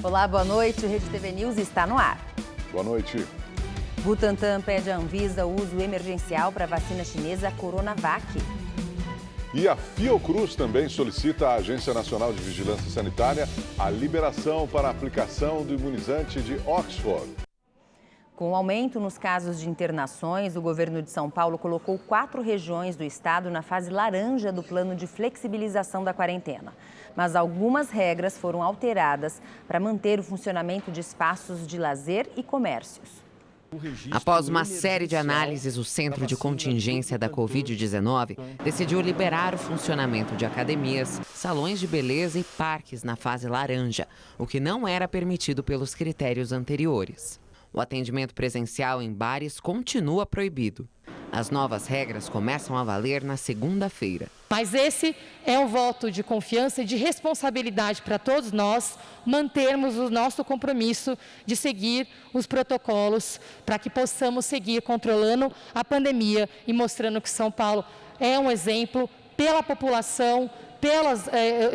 Olá, boa noite. O Rede TV News está no ar. Boa noite. Butantan pede à Anvisa o uso emergencial para a vacina chinesa Coronavac. E a Fiocruz também solicita à Agência Nacional de Vigilância Sanitária a liberação para a aplicação do imunizante de Oxford. Com o aumento nos casos de internações, o governo de São Paulo colocou 4 regiões do estado na fase laranja do plano de flexibilização da quarentena. Mas algumas regras foram alteradas para manter o funcionamento de espaços de lazer e comércios. Após uma série de análises, o Centro de Contingência da Covid-19 decidiu liberar o funcionamento de academias, salões de beleza e parques na fase laranja, o que não era permitido pelos critérios anteriores. O atendimento presencial em bares continua proibido. As novas regras começam a valer na segunda-feira. Mas esse é um voto de confiança e de responsabilidade para todos nós mantermos o nosso compromisso de seguir os protocolos para que possamos seguir controlando a pandemia e mostrando que São Paulo é um exemplo pela população, pelos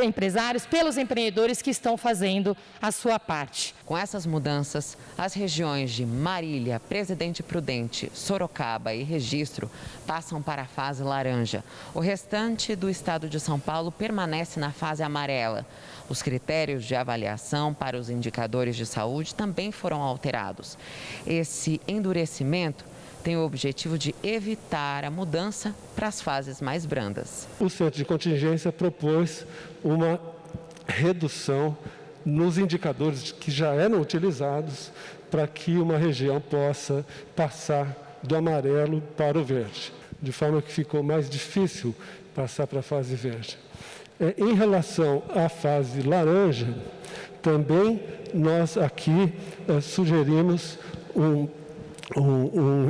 empresários, pelos empreendedores que estão fazendo a sua parte. Com essas mudanças, as regiões de Marília, Presidente Prudente, Sorocaba e Registro passam para a fase laranja. O restante do estado de São Paulo permanece na fase amarela. Os critérios de avaliação para os indicadores de saúde também foram alterados. Esse endurecimento tem o objetivo de evitar a mudança para as fases mais brandas. O Centro de Contingência propôs uma redução nos indicadores que já eram utilizados para que uma região possa passar do amarelo para o verde, de forma que ficou mais difícil passar para a fase verde. Em relação à fase laranja, também nós aqui sugerimos um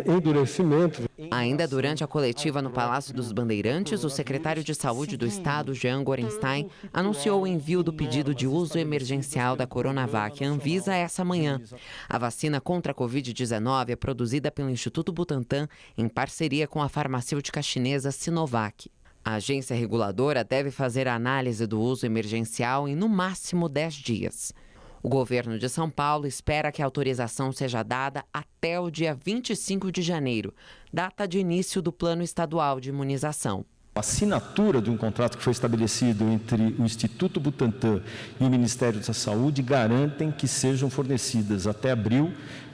endurecimento. Ainda durante a coletiva no Palácio dos Bandeirantes, o secretário de Saúde do Estado, Jean Gorenstein, anunciou o envio do pedido de uso emergencial da Coronavac à Anvisa essa manhã. A vacina contra a Covid-19 é produzida pelo Instituto Butantan em parceria com a farmacêutica chinesa Sinovac. A agência reguladora deve fazer a análise do uso emergencial em no máximo 10 dias. O governo de São Paulo espera que a autorização seja dada até o dia 25 de janeiro, data de início do Plano Estadual de Imunização. A assinatura de um contrato que foi estabelecido entre o Instituto Butantan e o Ministério da Saúde garantem que sejam fornecidas até abril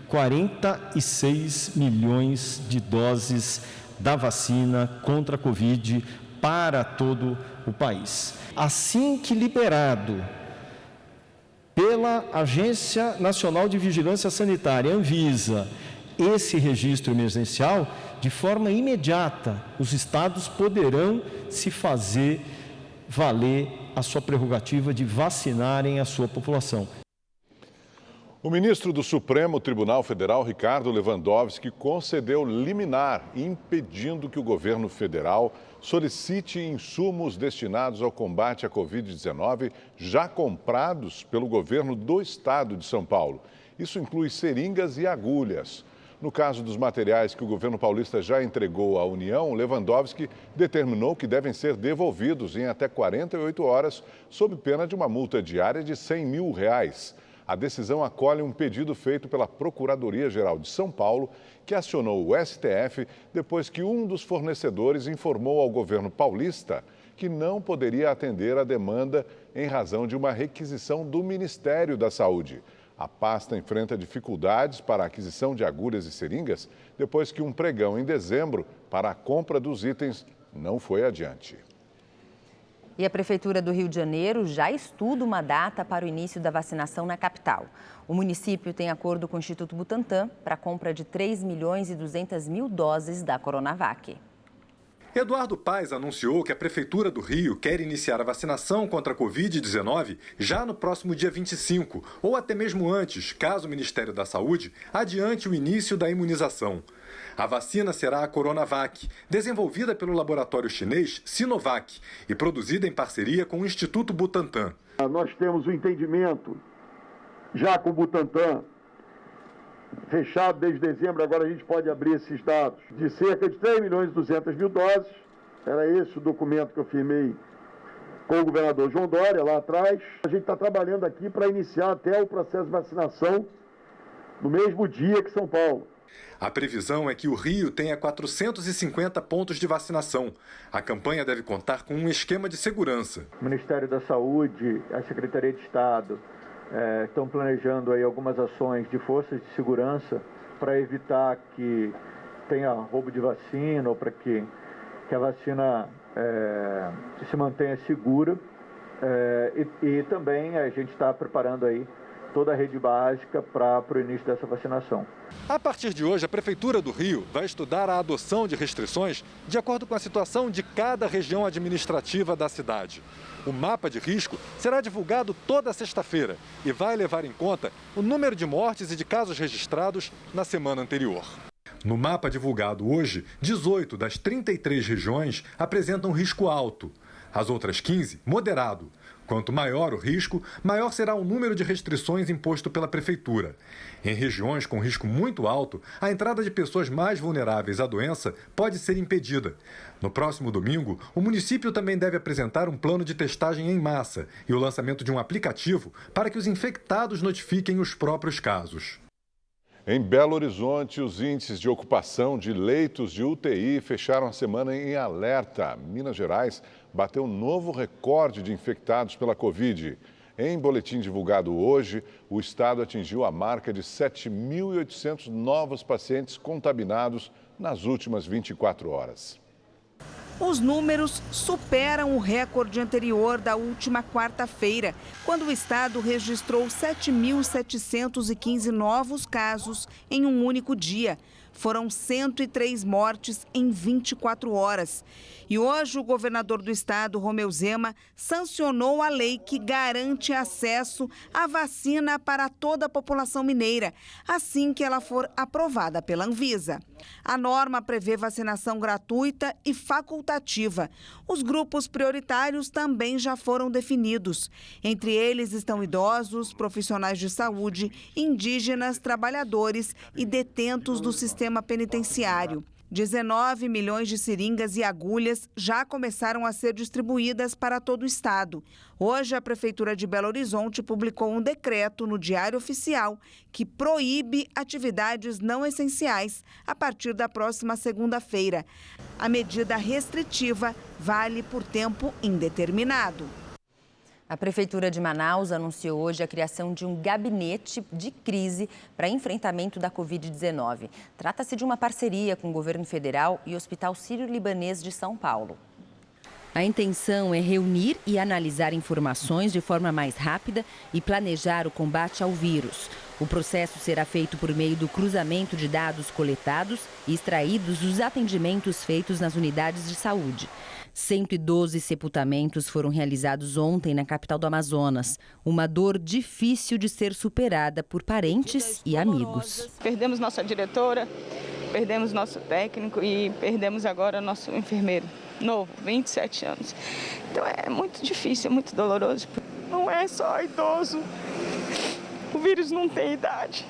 46 milhões de doses da vacina contra a Covid para todo o país. Assim que liberado pela Agência Nacional de Vigilância Sanitária, Anvisa, esse registro emergencial, de forma imediata, os estados poderão se fazer valer a sua prerrogativa de vacinarem a sua população. O ministro do Supremo Tribunal Federal, Ricardo Lewandowski, concedeu liminar impedindo que o governo federal solicite insumos destinados ao combate à Covid-19 já comprados pelo governo do estado de São Paulo. Isso inclui seringas e agulhas. No caso dos materiais que o governo paulista já entregou à União, Lewandowski determinou que devem ser devolvidos em até 48 horas, sob pena de uma multa diária de R$100 mil. A decisão acolhe um pedido feito pela Procuradoria-Geral de São Paulo, que acionou o STF depois que um dos fornecedores informou ao governo paulista que não poderia atender a demanda em razão de uma requisição do Ministério da Saúde. A pasta enfrenta dificuldades para a aquisição de agulhas e seringas depois que um pregão em dezembro para a compra dos itens não foi adiante. E a Prefeitura do Rio de Janeiro já estuda uma data para o início da vacinação na capital. O município tem acordo com o Instituto Butantan para a compra de 3.200.000 doses da Coronavac. Eduardo Paes anunciou que a Prefeitura do Rio quer iniciar a vacinação contra a Covid-19 já no próximo dia 25, ou até mesmo antes, caso o Ministério da Saúde adiante o início da imunização. A vacina será a Coronavac, desenvolvida pelo laboratório chinês Sinovac e produzida em parceria com o Instituto Butantan. Nós temos um entendimento já com o Butantan, fechado desde dezembro, agora a gente pode abrir esses dados, de cerca de 3.200.000 doses. Era esse o documento que eu firmei com o governador João Dória lá atrás. A gente está trabalhando aqui para iniciar até o processo de vacinação no mesmo dia que São Paulo. A previsão é que o Rio tenha 450 pontos de vacinação. A campanha deve contar com um esquema de segurança. O Ministério da Saúde, a Secretaria de Estado estão planejando aí algumas ações de forças de segurança para evitar que tenha roubo de vacina ou para que a vacina se mantenha segura. E também a gente está preparando aí toda a rede básica para o início dessa vacinação. A partir de hoje, a Prefeitura do Rio vai estudar a adoção de restrições de acordo com a situação de cada região administrativa da cidade. O mapa de risco será divulgado toda sexta-feira e vai levar em conta o número de mortes e de casos registrados na semana anterior. No mapa divulgado hoje, 18 das 33 regiões apresentam risco alto. As outras 15, moderado. Quanto maior o risco, maior será o número de restrições imposto pela Prefeitura. Em regiões com risco muito alto, a entrada de pessoas mais vulneráveis à doença pode ser impedida. No próximo domingo, o município também deve apresentar um plano de testagem em massa e o lançamento de um aplicativo para que os infectados notifiquem os próprios casos. Em Belo Horizonte, os índices de ocupação de leitos de UTI fecharam a semana em alerta. Minas Gerais bateu um novo recorde de infectados pela Covid. Em boletim divulgado hoje, o estado atingiu a marca de 7.800 novos pacientes contaminados nas últimas 24 horas. Os números superam o recorde anterior da última quarta-feira, quando o estado registrou 7.715 novos casos em um único dia. Foram 103 mortes em 24 horas. E hoje o governador do estado, Romeu Zema, sancionou a lei que garante acesso à vacina para toda a população mineira, assim que ela for aprovada pela Anvisa. A norma prevê vacinação gratuita e facultativa. Os grupos prioritários também já foram definidos. Entre eles estão idosos, profissionais de saúde, indígenas, trabalhadores e detentos do sistema penitenciário. 19 milhões de seringas e agulhas já começaram a ser distribuídas para todo o estado. Hoje, a Prefeitura de Belo Horizonte publicou um decreto no Diário Oficial que proíbe atividades não essenciais a partir da próxima segunda-feira. A medida restritiva vale por tempo indeterminado. A Prefeitura de Manaus anunciou hoje a criação de um gabinete de crise para enfrentamento da Covid-19. Trata-se de uma parceria com o governo federal e o Hospital Sírio-Libanês de São Paulo. A intenção é reunir e analisar informações de forma mais rápida e planejar o combate ao vírus. O processo será feito por meio do cruzamento de dados coletados e extraídos dos atendimentos feitos nas unidades de saúde. 112 sepultamentos foram realizados ontem na capital do Amazonas. Uma dor difícil de ser superada por parentes e amigos. Perdemos nossa diretora, perdemos nosso técnico e perdemos agora nosso enfermeiro novo, 27 anos. Então é muito difícil, é muito doloroso. Não é só idoso, o vírus não tem idade.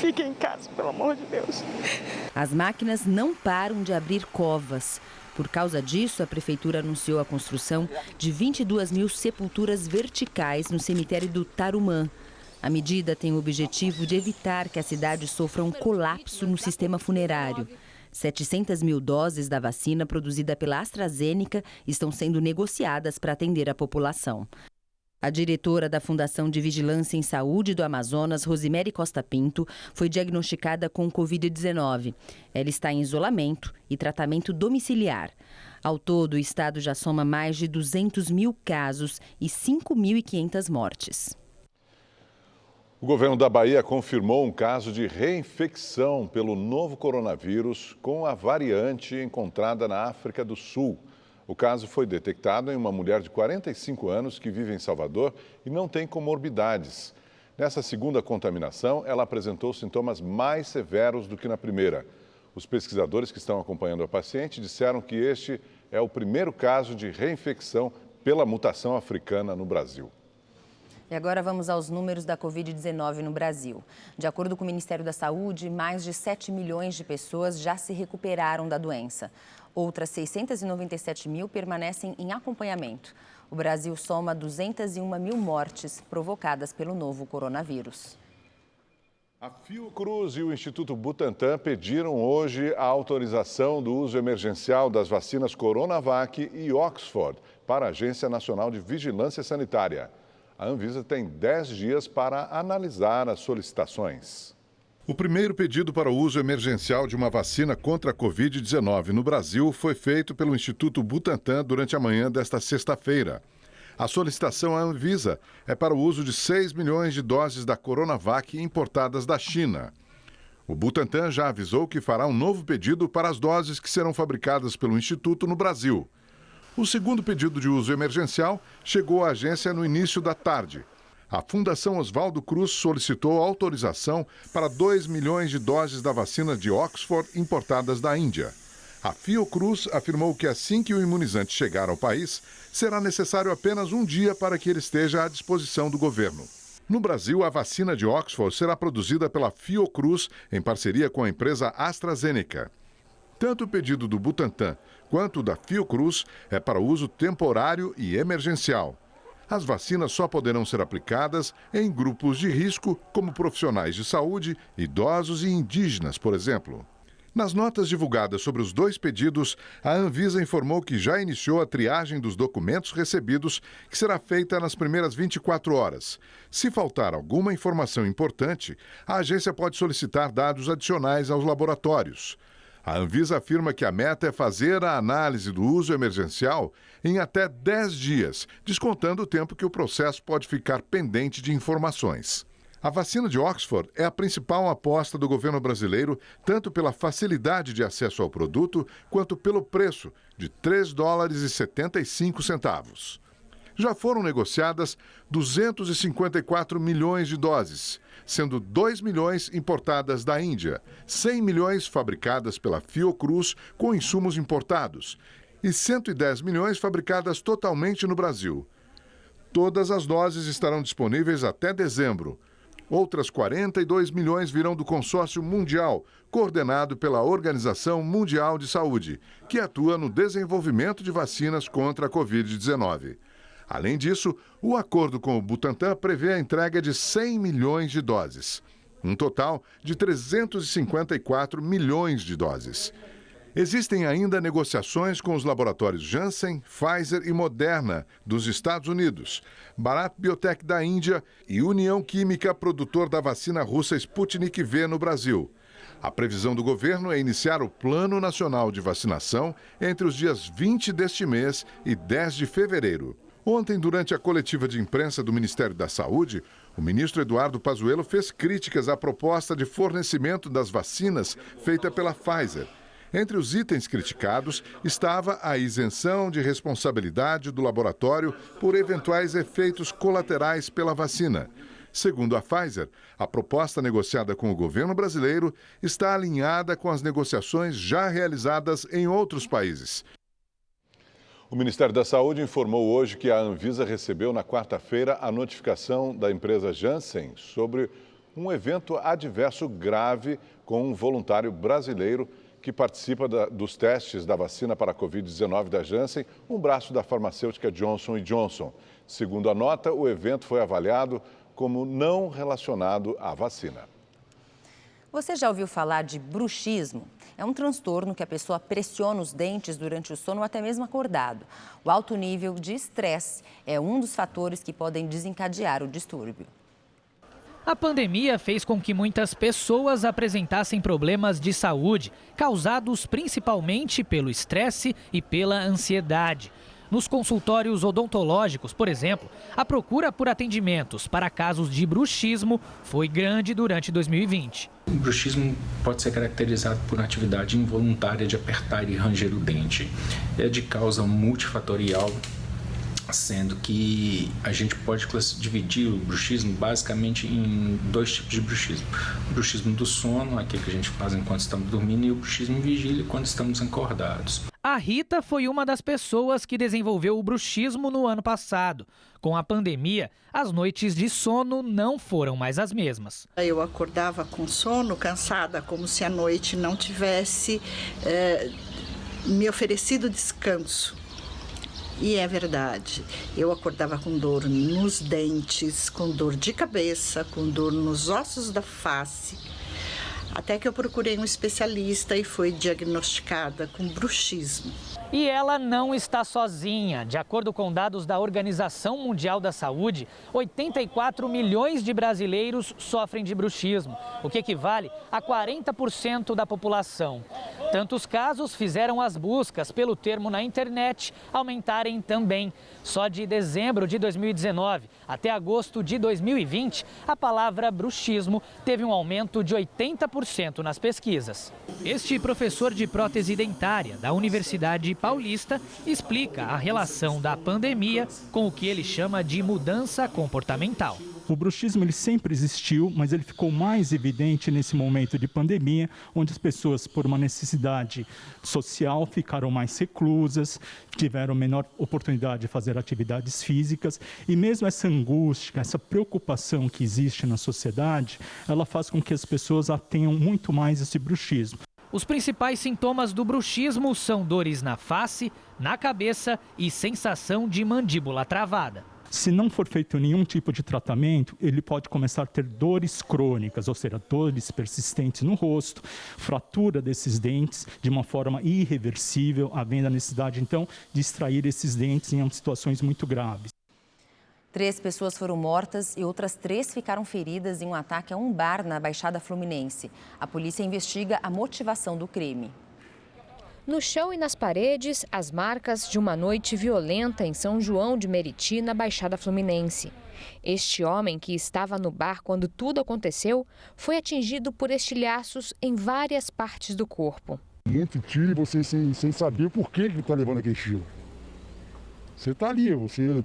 Fiquem em casa, pelo amor de Deus. As máquinas não param de abrir covas. Por causa disso, a Prefeitura anunciou a construção de 22 mil sepulturas verticais no cemitério do Tarumã. A medida tem o objetivo de evitar que a cidade sofra um colapso no sistema funerário. 700 mil doses da vacina produzida pela AstraZeneca estão sendo negociadas para atender a população. A diretora da Fundação de Vigilância em Saúde do Amazonas, Rosimere Costa Pinto, foi diagnosticada com Covid-19. Ela está em isolamento e tratamento domiciliar. Ao todo, o estado já soma mais de 200 mil casos e 5.500 mortes. O governo da Bahia confirmou um caso de reinfecção pelo novo coronavírus com a variante encontrada na África do Sul. O caso foi detectado em uma mulher de 45 anos que vive em Salvador e não tem comorbidades. Nessa segunda contaminação, ela apresentou sintomas mais severos do que na primeira. Os pesquisadores que estão acompanhando a paciente disseram que este é o primeiro caso de reinfecção pela mutação africana no Brasil. E agora vamos aos números da Covid-19 no Brasil. De acordo com o Ministério da Saúde, mais de 7 milhões de pessoas já se recuperaram da doença. Outras 697 mil permanecem em acompanhamento. O Brasil soma 201 mil mortes provocadas pelo novo coronavírus. A Fiocruz e o Instituto Butantan pediram hoje a autorização do uso emergencial das vacinas Coronavac e Oxford para a Agência Nacional de Vigilância Sanitária. A Anvisa tem 10 dias para analisar as solicitações. O primeiro pedido para o uso emergencial de uma vacina contra a Covid-19 no Brasil foi feito pelo Instituto Butantan durante a manhã desta sexta-feira. A solicitação à Anvisa é para o uso de 6 milhões de doses da Coronavac importadas da China. O Butantan já avisou que fará um novo pedido para as doses que serão fabricadas pelo Instituto no Brasil. O segundo pedido de uso emergencial chegou à agência no início da tarde. A Fundação Oswaldo Cruz solicitou autorização para 2 milhões de doses da vacina de Oxford importadas da Índia. A Fiocruz afirmou que assim que o imunizante chegar ao país, será necessário apenas um dia para que ele esteja à disposição do governo. No Brasil, a vacina de Oxford será produzida pela Fiocruz em parceria com a empresa AstraZeneca. Tanto o pedido do Butantan quanto o da Fiocruz é para uso temporário e emergencial. As vacinas só poderão ser aplicadas em grupos de risco, como profissionais de saúde, idosos e indígenas, por exemplo. Nas notas divulgadas sobre os dois pedidos, a Anvisa informou que já iniciou a triagem dos documentos recebidos, que será feita nas primeiras 24 horas. Se faltar alguma informação importante, a agência pode solicitar dados adicionais aos laboratórios. A Anvisa afirma que a meta é fazer a análise do uso emergencial em até 10 dias, descontando o tempo que o processo pode ficar pendente de informações. A vacina de Oxford é a principal aposta do governo brasileiro, tanto pela facilidade de acesso ao produto, quanto pelo preço, de $3,75. Já foram negociadas 254 milhões de doses, sendo 2 milhões importadas da Índia, 100 milhões fabricadas pela Fiocruz com insumos importados e 110 milhões fabricadas totalmente no Brasil. Todas as doses estarão disponíveis até dezembro. Outras 42 milhões virão do consórcio mundial, coordenado pela Organização Mundial de Saúde, que atua no desenvolvimento de vacinas contra a Covid-19. Além disso, o acordo com o Butantan prevê a entrega de 100 milhões de doses, um total de 354 milhões de doses. Existem ainda negociações com os laboratórios Janssen, Pfizer e Moderna, dos Estados Unidos, Bharat Biotech da Índia e União Química, produtor da vacina russa Sputnik V no Brasil. A previsão do governo é iniciar o Plano Nacional de Vacinação entre os dias 20 deste mês e 10 de fevereiro. Ontem, durante a coletiva de imprensa do Ministério da Saúde, o ministro Eduardo Pazuello fez críticas à proposta de fornecimento das vacinas feita pela Pfizer. Entre os itens criticados estava a isenção de responsabilidade do laboratório por eventuais efeitos colaterais pela vacina. Segundo a Pfizer, a proposta negociada com o governo brasileiro está alinhada com as negociações já realizadas em outros países. O Ministério da Saúde informou hoje que a Anvisa recebeu na quarta-feira a notificação da empresa Janssen sobre um evento adverso grave com um voluntário brasileiro que participa dos testes da vacina para a Covid-19 da Janssen, um braço da farmacêutica Johnson & Johnson. Segundo a nota, o evento foi avaliado como não relacionado à vacina. Você já ouviu falar de bruxismo? É um transtorno que a pessoa pressiona os dentes durante o sono ou até mesmo acordado. O alto nível de estresse é um dos fatores que podem desencadear o distúrbio. A pandemia fez com que muitas pessoas apresentassem problemas de saúde, causados principalmente pelo estresse e pela ansiedade. Nos consultórios odontológicos, por exemplo, a procura por atendimentos para casos de bruxismo foi grande durante 2020. O bruxismo pode ser caracterizado por uma atividade involuntária de apertar e ranger o dente. É de causa multifatorial, sendo que a gente pode dividir o bruxismo basicamente em dois tipos de bruxismo. O bruxismo do sono, aquele que a gente faz enquanto estamos dormindo, e o bruxismo vigília, quando estamos acordados. A Rita foi uma das pessoas que desenvolveu o bruxismo no ano passado. Com a pandemia, as noites de sono não foram mais as mesmas. Eu acordava com sono, cansada, como se a noite não tivesse me oferecido descanso. E é verdade, eu acordava com dor nos dentes, com dor de cabeça, com dor nos ossos da face. Até que eu procurei um especialista e fui diagnosticada com bruxismo. E ela não está sozinha. De acordo com dados da Organização Mundial da Saúde, 84 milhões de brasileiros sofrem de bruxismo, o que equivale a 40% da população. Tantos casos fizeram as buscas pelo termo na internet aumentarem também. Só de dezembro de 2019 até agosto de 2020, a palavra bruxismo teve um aumento de 80% nas pesquisas. Este professor de prótese dentária da Universidade Paulista explica a relação da pandemia com o que ele chama de mudança comportamental. O bruxismo ele sempre existiu, mas ele ficou mais evidente nesse momento de pandemia, onde as pessoas, por uma necessidade social, ficaram mais reclusas, tiveram menor oportunidade de fazer atividades físicas, e mesmo essa angústia, essa preocupação que existe na sociedade, ela faz com que as pessoas tenham muito mais esse bruxismo. Os principais sintomas do bruxismo são dores na face, na cabeça e sensação de mandíbula travada. Se não for feito nenhum tipo de tratamento, ele pode começar a ter dores crônicas, ou seja, dores persistentes no rosto, fratura desses dentes de uma forma irreversível, havendo a necessidade, então, de extrair esses dentes em situações muito graves. 3 pessoas foram mortas e outras 3 ficaram feridas em um ataque a um bar na Baixada Fluminense. A polícia investiga a motivação do crime. No chão e nas paredes, as marcas de uma noite violenta em São João de Meriti, na Baixada Fluminense. Este homem, que estava no bar quando tudo aconteceu, foi atingido por estilhaços em várias partes do corpo. Muito tiro e você sem saber por que ele está levando aquele tiro. Você está ali, você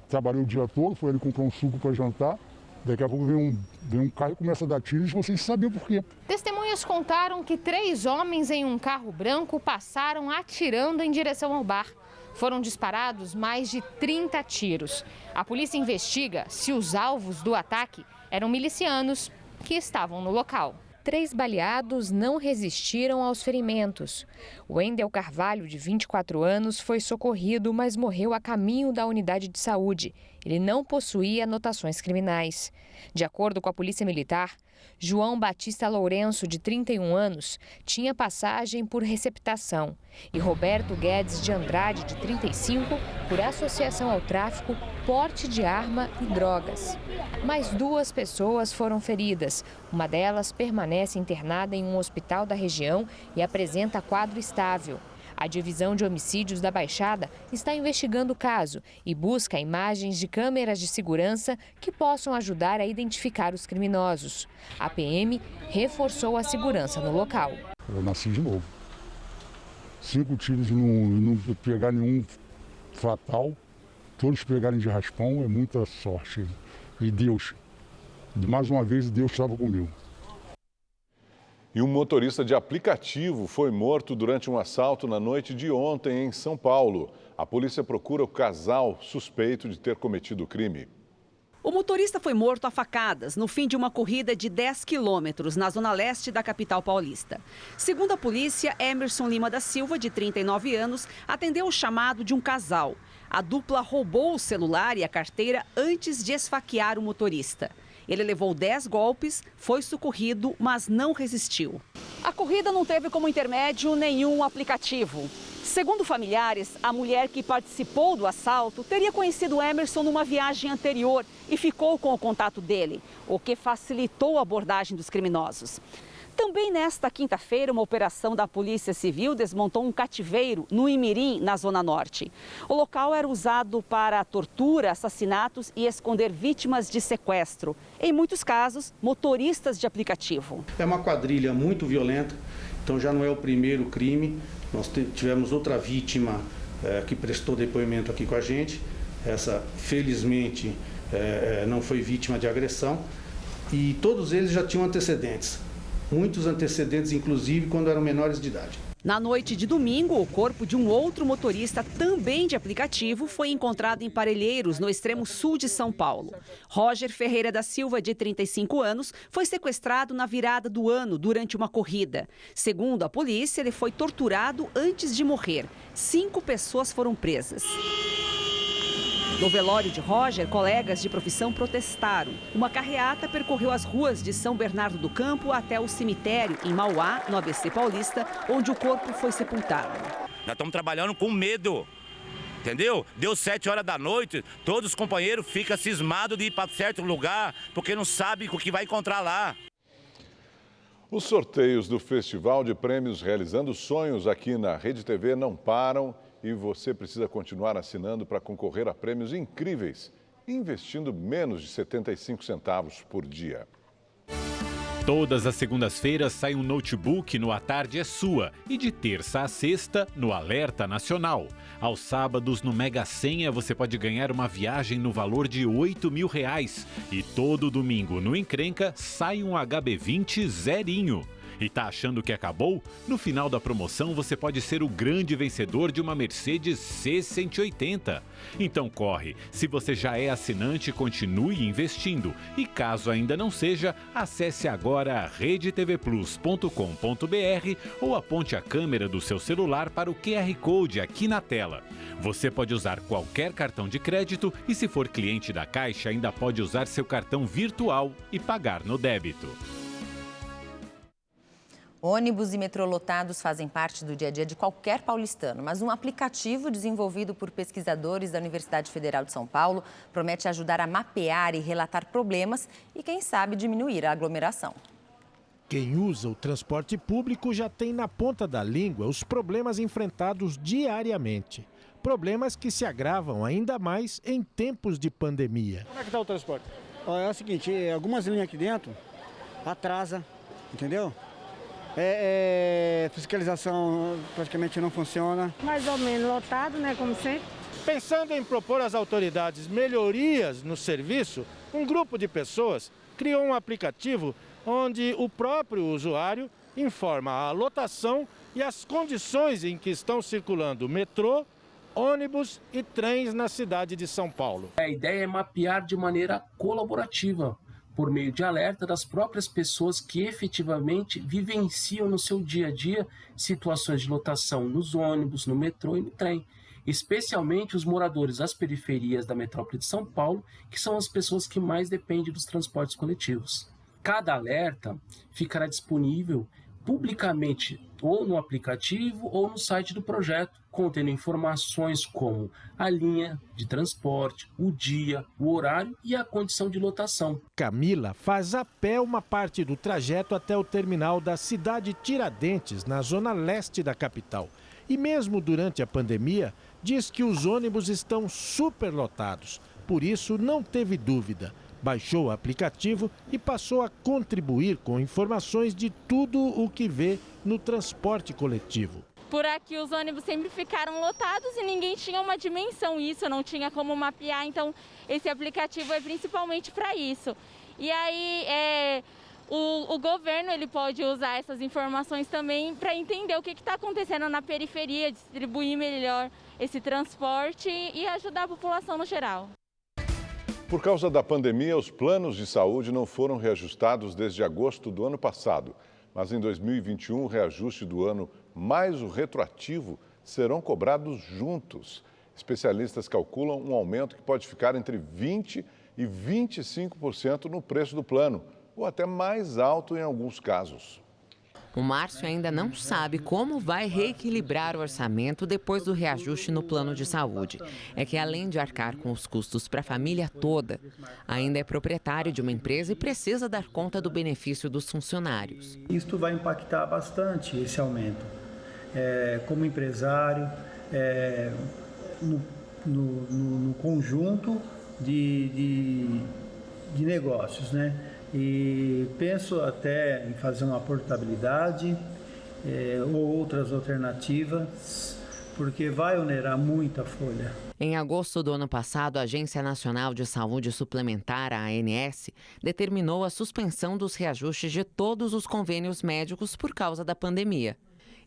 trabalhou o dia todo, foi ali comprar um suco para jantar. Daqui a pouco vem um carro e começa a dar tiros e vocês sabiam por quê. Testemunhas contaram que 3 homens em um carro branco passaram atirando em direção ao bar. Foram disparados mais de 30 tiros. A polícia investiga se os alvos do ataque eram milicianos que estavam no local. 3 baleados não resistiram aos ferimentos. Wendel Carvalho, de 24 anos, foi socorrido, mas morreu a caminho da unidade de saúde. Ele não possuía anotações criminais. De acordo com a Polícia Militar, João Batista Lourenço, de 31 anos, tinha passagem por receptação. E Roberto Guedes de Andrade, de 35, por associação ao tráfico, porte de arma e drogas. Mais 2 pessoas foram feridas. Uma delas permanece internada em um hospital da região e apresenta quadro estável. A Divisão de Homicídios da Baixada está investigando o caso e busca imagens de câmeras de segurança que possam ajudar a identificar os criminosos. A PM reforçou a segurança no local. Eu nasci de novo. 5 tiros e não pegar nenhum fatal. Todos pegarem de raspão é muita sorte. E Deus, mais uma vez, Deus estava comigo. E um motorista de aplicativo foi morto durante um assalto na noite de ontem em São Paulo. A polícia procura o casal suspeito de ter cometido o crime. O motorista foi morto a facadas no fim de uma corrida de 10 quilômetros na zona leste da capital paulista. Segundo a polícia, Emerson Lima da Silva, de 39 anos, atendeu o chamado de um casal. A dupla roubou o celular e a carteira antes de esfaquear o motorista. Ele levou 10 golpes, foi socorrido, mas não resistiu. A corrida não teve como intermédio nenhum aplicativo. Segundo familiares, a mulher que participou do assalto teria conhecido Emerson numa viagem anterior e ficou com o contato dele, o que facilitou a abordagem dos criminosos. Também nesta quinta-feira, uma operação da Polícia Civil desmontou um cativeiro no Imirim, na Zona Norte. O local era usado para tortura, assassinatos e esconder vítimas de sequestro. Em muitos casos, motoristas de aplicativo. É uma quadrilha muito violenta, então já não é o primeiro crime. Nós tivemos outra vítima que prestou depoimento aqui com a gente. Essa, felizmente, não foi vítima de agressão. E todos eles já tinham antecedentes. Muitos antecedentes, inclusive, quando eram menores de idade. Na noite de domingo, o corpo de um outro motorista, também de aplicativo, foi encontrado em Parelheiros, no extremo sul de São Paulo. Roger Ferreira da Silva, de 35 anos, foi sequestrado na virada do ano durante uma corrida. Segundo a polícia, ele foi torturado antes de morrer. 5 pessoas foram presas. No velório de Roger, colegas de profissão protestaram. Uma carreata percorreu as ruas de São Bernardo do Campo até o cemitério, em Mauá, no ABC Paulista, onde o corpo foi sepultado. Nós estamos trabalhando com medo, entendeu? Deu 7 horas da noite, todos os companheiros ficam cismados de ir para certo lugar, porque não sabem o que vai encontrar lá. Os sorteios do Festival de Prêmios Realizando Sonhos aqui na Rede TV não param. E você precisa continuar assinando para concorrer a prêmios incríveis, investindo menos de 75 centavos por dia. Todas as segundas-feiras sai um notebook no A Tarde é Sua e de terça a sexta no Alerta Nacional. Aos sábados no Mega Senha você pode ganhar uma viagem no valor de R$8.000 e todo domingo no Encrenca sai um HB20 zerinho. E tá achando que acabou? No final da promoção você pode ser o grande vencedor de uma Mercedes C180. Então corre, se você já é assinante, continue investindo. E caso ainda não seja, acesse agora redetvplus.com.br ou aponte a câmera do seu celular para o QR Code aqui na tela. Você pode usar qualquer cartão de crédito e, se for cliente da Caixa, ainda pode usar seu cartão virtual e pagar no débito. Ônibus e metrô lotados fazem parte do dia a dia de qualquer paulistano, mas um aplicativo desenvolvido por pesquisadores da Universidade Federal de São Paulo promete ajudar a mapear e relatar problemas e, quem sabe, diminuir a aglomeração. Quem usa o transporte público já tem na ponta da língua os problemas enfrentados diariamente. Problemas que se agravam ainda mais em tempos de pandemia. Como é que está o transporte? É o seguinte, algumas linhas aqui dentro atrasa, entendeu? Fiscalização praticamente não funciona. Mais ou menos lotado, né, como sempre. Pensando em propor às autoridades melhorias no serviço, um grupo de pessoas criou um aplicativo onde o próprio usuário informa a lotação e as condições em que estão circulando metrô, ônibus e trens na cidade de São Paulo. A ideia é mapear de maneira colaborativa, por meio de alerta das próprias pessoas que efetivamente vivenciam no seu dia a dia situações de lotação nos ônibus, no metrô e no trem. Especialmente os moradores das periferias da metrópole de São Paulo, que são as pessoas que mais dependem dos transportes coletivos. Cada alerta ficará disponível publicamente ou no aplicativo ou no site do projeto, contendo informações como a linha de transporte, o dia, o horário e a condição de lotação. Camila faz a pé uma parte do trajeto até o terminal da cidade Tiradentes, na zona leste da capital. E mesmo durante a pandemia, diz que os ônibus estão superlotados. Por isso, não teve dúvida. Baixou o aplicativo e passou a contribuir com informações de tudo o que vê no transporte coletivo. Por aqui os ônibus sempre ficaram lotados e ninguém tinha uma dimensão, isso não tinha como mapear, então esse aplicativo é principalmente para isso. E aí o governo ele pode usar essas informações também para entender o que está acontecendo na periferia, distribuir melhor esse transporte e ajudar a população no geral. Por causa da pandemia, os planos de saúde não foram reajustados desde agosto do ano passado. Mas em 2021, o reajuste do ano mais o retroativo serão cobrados juntos. Especialistas calculam um aumento que pode ficar entre 20% e 25% no preço do plano, ou até mais alto em alguns casos. O Márcio ainda não sabe como vai reequilibrar o orçamento depois do reajuste no plano de saúde. É que, além de arcar com os custos para a família toda, ainda é proprietário de uma empresa e precisa dar conta do benefício dos funcionários. Isto vai impactar bastante esse aumento. Como empresário, no conjunto de negócios, né? E penso até em fazer uma portabilidade ou outras alternativas, porque vai onerar muito a folha. Em agosto do ano passado, a Agência Nacional de Saúde Suplementar, a ANS, determinou a suspensão dos reajustes de todos os convênios médicos por causa da pandemia.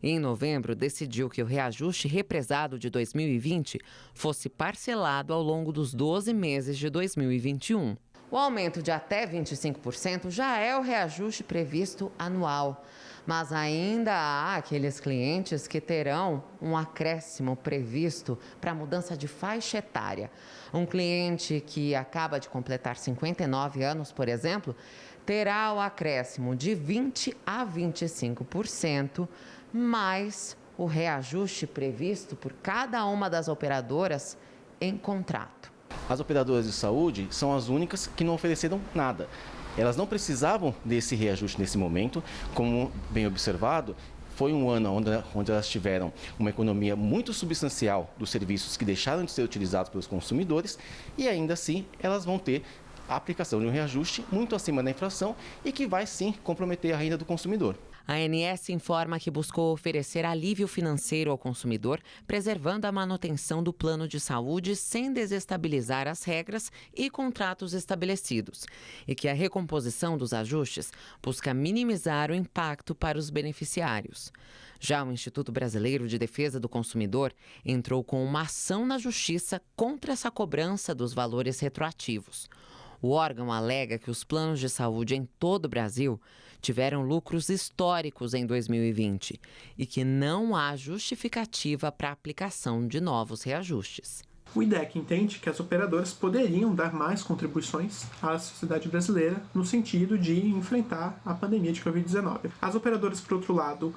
E em novembro, decidiu que o reajuste represado de 2020 fosse parcelado ao longo dos 12 meses de 2021. O aumento de até 25% já é o reajuste previsto anual. Mas ainda há aqueles clientes que terão um acréscimo previsto para mudança de faixa etária. Um cliente que acaba de completar 59 anos, por exemplo, terá o acréscimo de 20% a 25%, mais o reajuste previsto por cada uma das operadoras em contrato. As operadoras de saúde são as únicas que não ofereceram nada. Elas não precisavam desse reajuste nesse momento, como bem observado, foi um ano onde elas tiveram uma economia muito substancial dos serviços que deixaram de ser utilizados pelos consumidores e ainda assim elas vão ter a aplicação de um reajuste muito acima da inflação e que vai sim comprometer a renda do consumidor. A ANS informa que buscou oferecer alívio financeiro ao consumidor, preservando a manutenção do plano de saúde sem desestabilizar as regras e contratos estabelecidos, e que a recomposição dos ajustes busca minimizar o impacto para os beneficiários. Já o Instituto Brasileiro de Defesa do Consumidor entrou com uma ação na Justiça contra essa cobrança dos valores retroativos. O órgão alega que os planos de saúde em todo o Brasil tiveram lucros históricos em 2020 e que não há justificativa para a aplicação de novos reajustes. O IDEC entende que as operadoras poderiam dar mais contribuições à sociedade brasileira no sentido de enfrentar a pandemia de Covid-19. As operadoras, por outro lado,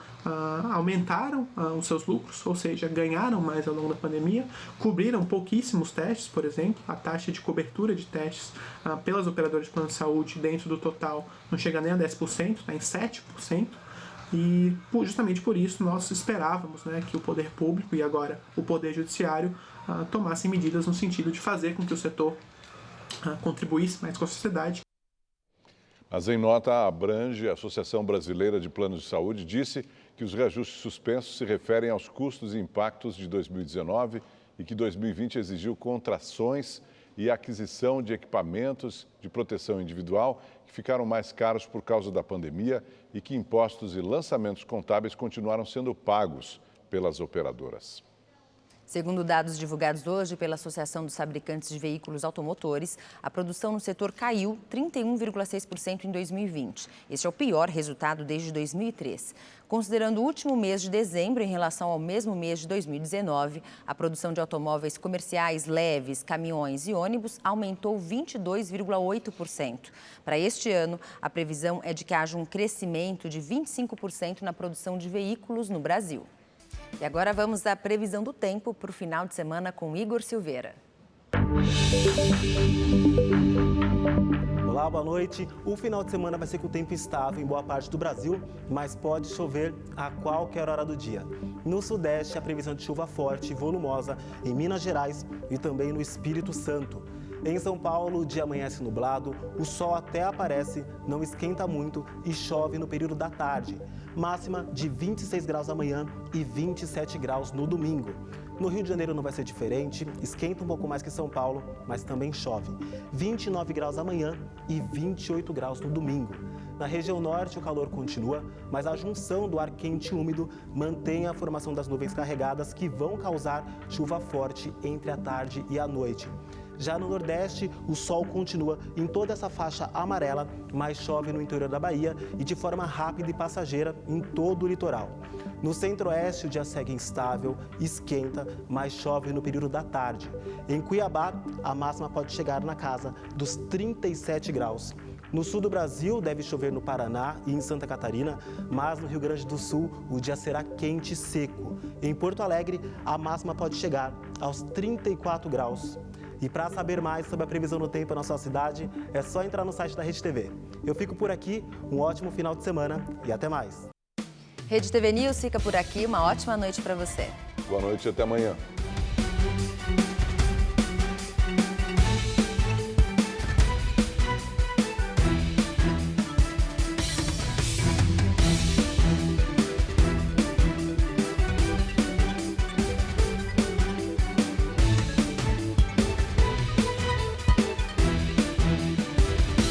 aumentaram os seus lucros, ou seja, ganharam mais ao longo da pandemia, cobriram pouquíssimos testes, por exemplo, a taxa de cobertura de testes pelas operadoras de plano de saúde dentro do total não chega nem a 10%, está em 7%. E justamente por isso nós esperávamos, que o poder público e agora o poder judiciário tomassem medidas no sentido de fazer com que o setor contribuísse mais com a sociedade. Mas em nota, a Abrange, a Associação Brasileira de Planos de Saúde, disse que os reajustes suspensos se referem aos custos e impactos de 2019 e que 2020 exigiu contrações e aquisição de equipamentos de proteção individual que ficaram mais caros por causa da pandemia e que impostos e lançamentos contábeis continuaram sendo pagos pelas operadoras. Segundo dados divulgados hoje pela Associação dos Fabricantes de Veículos Automotores, a produção no setor caiu 31,6% em 2020. Este é o pior resultado desde 2003. Considerando o último mês de dezembro em relação ao mesmo mês de 2019, a produção de automóveis comerciais leves, caminhões e ônibus aumentou 22,8%. Para este ano, a previsão é de que haja um crescimento de 25% na produção de veículos no Brasil. E agora vamos à previsão do tempo para o final de semana com Igor Silveira. Olá, boa noite. O final de semana vai ser com o tempo estável em boa parte do Brasil, mas pode chover a qualquer hora do dia. No Sudeste, a previsão de chuva forte e volumosa em Minas Gerais e também no Espírito Santo. Em São Paulo, o dia amanhece nublado, o sol até aparece, não esquenta muito e chove no período da tarde. Máxima de 26 graus amanhã e 27 graus no domingo. No Rio de Janeiro não vai ser diferente, esquenta um pouco mais que São Paulo, mas também chove. 29 graus amanhã e 28 graus no domingo. Na região norte, o calor continua, mas a junção do ar quente e úmido mantém a formação das nuvens carregadas que vão causar chuva forte entre a tarde e a noite. Já no Nordeste, o sol continua em toda essa faixa amarela, mas chove no interior da Bahia e de forma rápida e passageira em todo o litoral. No Centro-Oeste, o dia segue instável, esquenta, mas chove no período da tarde. Em Cuiabá, a máxima pode chegar na casa dos 37 graus. No sul do Brasil, deve chover no Paraná e em Santa Catarina, mas no Rio Grande do Sul, o dia será quente e seco. Em Porto Alegre, a máxima pode chegar aos 34 graus. E para saber mais sobre a previsão do tempo na nossa cidade, é só entrar no site da Rede TV. Eu fico por aqui, um ótimo final de semana e até mais. Rede TV News fica por aqui, uma ótima noite para você. Boa noite e até amanhã.